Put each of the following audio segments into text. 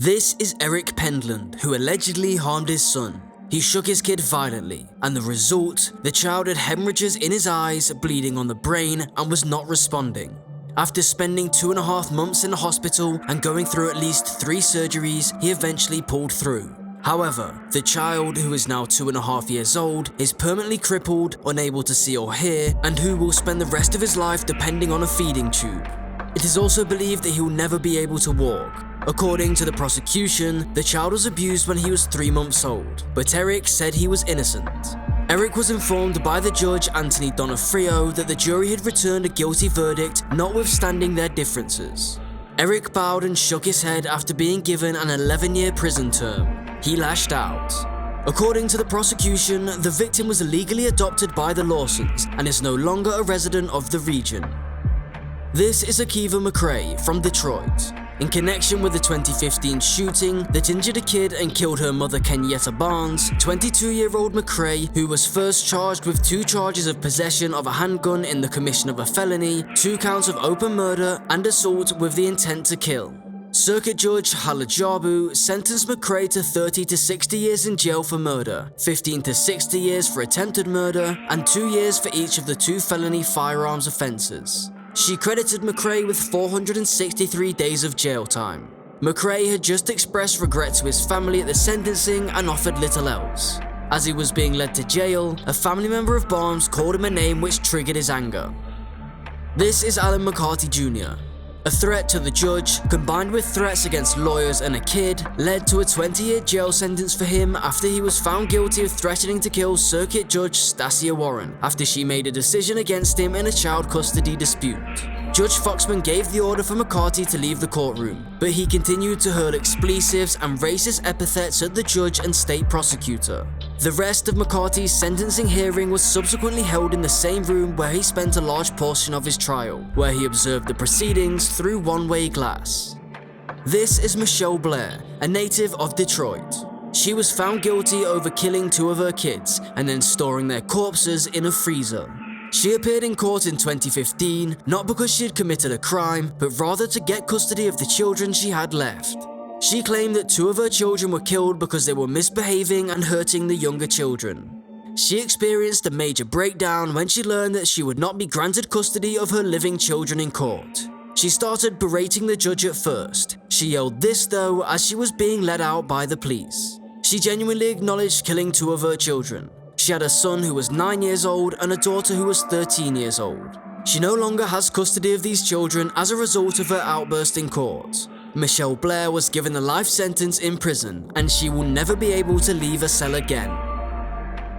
This is Eric Pendland, who allegedly harmed his son. He shook his kid violently, and the result, the child had hemorrhages in his eyes, bleeding on the brain, and was not responding. After spending 2.5 months in the hospital and going through at least 3 surgeries, he eventually pulled through. However, the child, who is now 2.5 years old, is permanently crippled, unable to see or hear, and who will spend the rest of his life depending on a feeding tube. It is also believed that he will never be able to walk. According to the prosecution, the child was abused when he was 3 months old, but Eric said he was innocent. Eric was informed by the judge, Anthony Donofrio, that the jury had returned a guilty verdict, notwithstanding their differences. Eric bowed and shook his head after being given an 11-year prison term. He lashed out. According to the prosecution, the victim was illegally adopted by the Lawsons and is no longer a resident of the region. This is Akiva McCrae from Detroit. In connection with the 2015 shooting that injured a kid and killed her mother Kenyatta Barnes, 22-year-old McCrae, who was first charged with 2 charges of possession of a handgun in the commission of a felony, 2 counts of open murder, and assault with the intent to kill. Circuit Judge Halajabu sentenced McCrae to 30 to 60 years in jail for murder, 15 to 60 years for attempted murder, and 2 years for each of the 2 felony firearms offenses. She credited McCrae with 463 days of jail time. McCrae had just expressed regret to his family at the sentencing and offered little else. As he was being led to jail, a family member of Barnes called him a name which triggered his anger. This is Alan McCarty Jr. A threat to the judge, combined with threats against lawyers and a kid, led to a 20-year jail sentence for him after he was found guilty of threatening to kill Circuit Judge Stacia Warren after she made a decision against him in a child custody dispute. Judge Foxman gave the order for McCarty to leave the courtroom, but he continued to hurl expletives and racist epithets at the judge and state prosecutor. The rest of McCarty's sentencing hearing was subsequently held in the same room where he spent a large portion of his trial, where he observed the proceedings through one-way glass. This is Michelle Blair, a native of Detroit. She was found guilty over killing 2 of her kids and then storing their corpses in a freezer. She appeared in court in 2015, not because she had committed a crime, but rather to get custody of the children she had left. She claimed that 2 of her children were killed because they were misbehaving and hurting the younger children. She experienced a major breakdown when she learned that she would not be granted custody of her living children in court. She started berating the judge at first. She yelled this though as she was being led out by the police. She genuinely acknowledged killing 2 of her children. She had a son who was 9 years old and a daughter who was 13 years old. She no longer has custody of these children as a result of her outburst in court. Michelle Blair was given a life sentence in prison, and she will never be able to leave a cell again.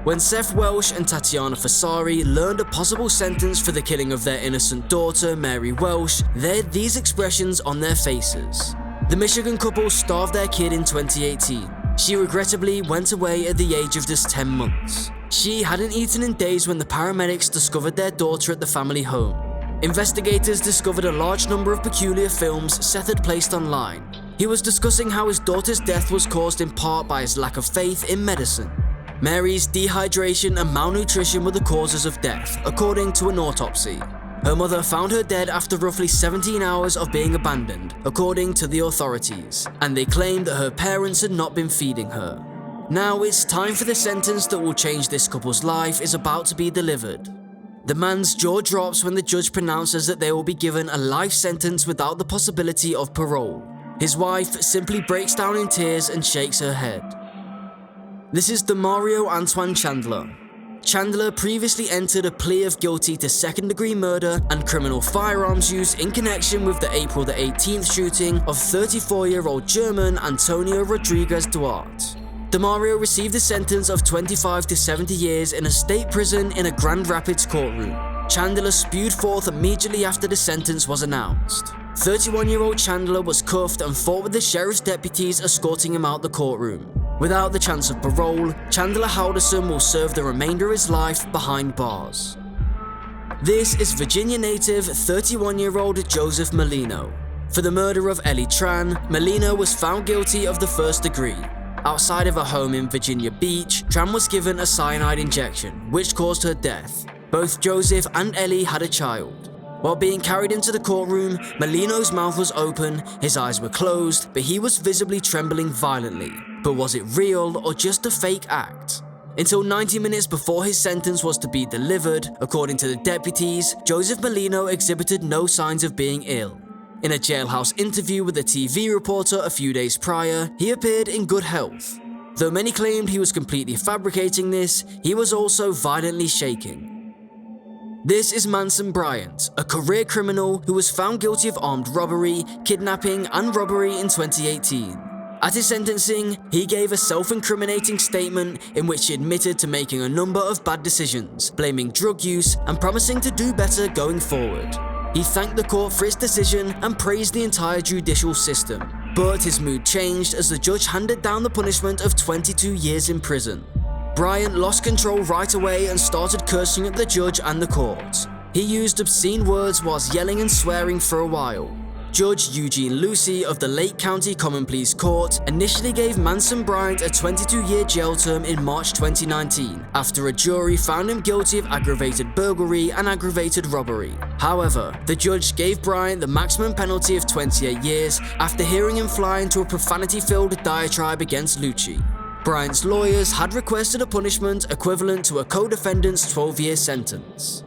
When Seth Welsh and Tatiana Fasari learned a possible sentence for the killing of their innocent daughter, Mary Welsh, they had these expressions on their faces. The Michigan couple starved their kid in 2018. She regrettably went away at the age of just 10 months. She hadn't eaten in days when the paramedics discovered their daughter at the family home. Investigators discovered a large number of peculiar films Seth had placed online. He was discussing how his daughter's death was caused in part by his lack of faith in medicine. Mary's dehydration and malnutrition were the causes of death, according to an autopsy. Her mother found her dead after roughly 17 hours of being abandoned, according to the authorities, and they claimed that her parents had not been feeding her. Now it's time for the sentence that will change this couple's life is about to be delivered. The man's jaw drops when the judge pronounces that they will be given a life sentence without the possibility of parole. His wife simply breaks down in tears and shakes her head. This is Demario Antoine Chandler. Chandler previously entered a plea of guilty to second-degree murder and criminal firearms use in connection with the April 18th shooting of 34-year-old German Antonio Rodriguez Duarte. Demario received a sentence of 25 to 70 years in a state prison in a Grand Rapids courtroom. Chandler spewed forth immediately after the sentence was announced. 31-year-old Chandler was cuffed and fought with the sheriff's deputies escorting him out the courtroom. Without the chance of parole, Chandler Halderson will serve the remainder of his life behind bars. This is Virginia native 31-year-old Joseph Molino. For the murder of Ellie Tran, Molino was found guilty of the first degree. Outside of a home in Virginia Beach, Tran was given a cyanide injection, which caused her death. Both Joseph and Ellie had a child. While being carried into the courtroom, Molino's mouth was open, his eyes were closed, but he was visibly trembling violently. But was it real or just a fake act? Until 90 minutes before his sentence was to be delivered, according to the deputies, Joseph Molino exhibited no signs of being ill. In a jailhouse interview with a TV reporter a few days prior, he appeared in good health. Though many claimed he was completely fabricating this, he was also violently shaking. This is Manson Bryant, a career criminal who was found guilty of armed robbery, kidnapping, and robbery in 2018. At his sentencing, he gave a self-incriminating statement in which he admitted to making a number of bad decisions, blaming drug use, and promising to do better going forward. He thanked the court for its decision and praised the entire judicial system. But his mood changed as the judge handed down the punishment of 22 years in prison. Bryant lost control right away and started cursing at the judge and the court. He used obscene words whilst yelling and swearing for a while. Judge Eugene Lucy of the Lake County Common Pleas Court initially gave Manson Bryant a 22-year jail term in March 2019 after a jury found him guilty of aggravated burglary and aggravated robbery. However, the judge gave Bryant the maximum penalty of 28 years after hearing him fly into a profanity-filled diatribe against Lucci. Bryant's lawyers had requested a punishment equivalent to a co-defendant's 12-year sentence.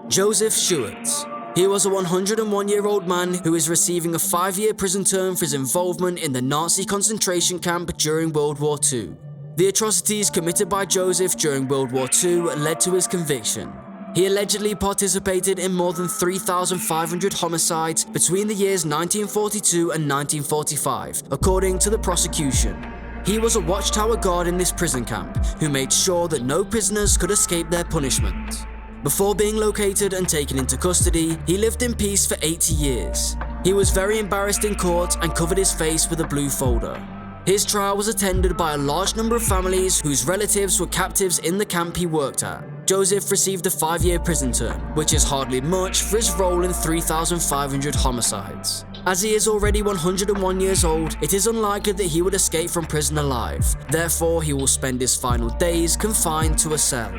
Joseph Schwartz. He was a 101-year-old man who is receiving a 5-year prison term for his involvement in the Nazi concentration camp during World War II. The atrocities committed by Joseph during World War II led to his conviction. He allegedly participated in more than 3,500 homicides between the years 1942 and 1945, according to the prosecution. He was a watchtower guard in this prison camp who made sure that no prisoners could escape their punishment. Before being located and taken into custody, he lived in peace for 80 years. He was very embarrassed in court and covered his face with a blue folder. His trial was attended by a large number of families whose relatives were captives in the camp he worked at. Joseph received a 5-year prison term, which is hardly much for his role in 3,500 homicides. As he is already 101 years old, it is unlikely that he would escape from prison alive. Therefore, he will spend his final days confined to a cell.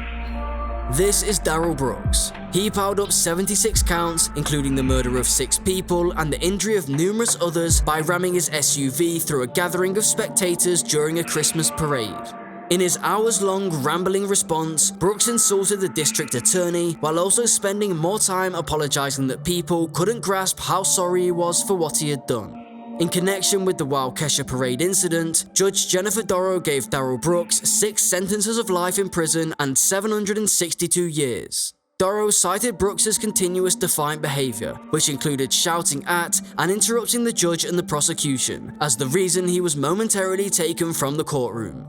This is Darrell Brooks. He piled up 76 counts, including the murder of 6 people and the injury of numerous others by ramming his SUV through a gathering of spectators during a Christmas parade. In his hours-long rambling response, Brooks insulted the district attorney while also spending more time apologizing that people couldn't grasp how sorry he was for what he had done. In connection with the Waukesha Parade incident, Judge Jennifer Dorrow gave Darrell Brooks 6 sentences of life in prison and 762 years. Dorrow cited Brooks's continuous defiant behavior, which included shouting at and interrupting the judge and the prosecution, as the reason he was momentarily taken from the courtroom.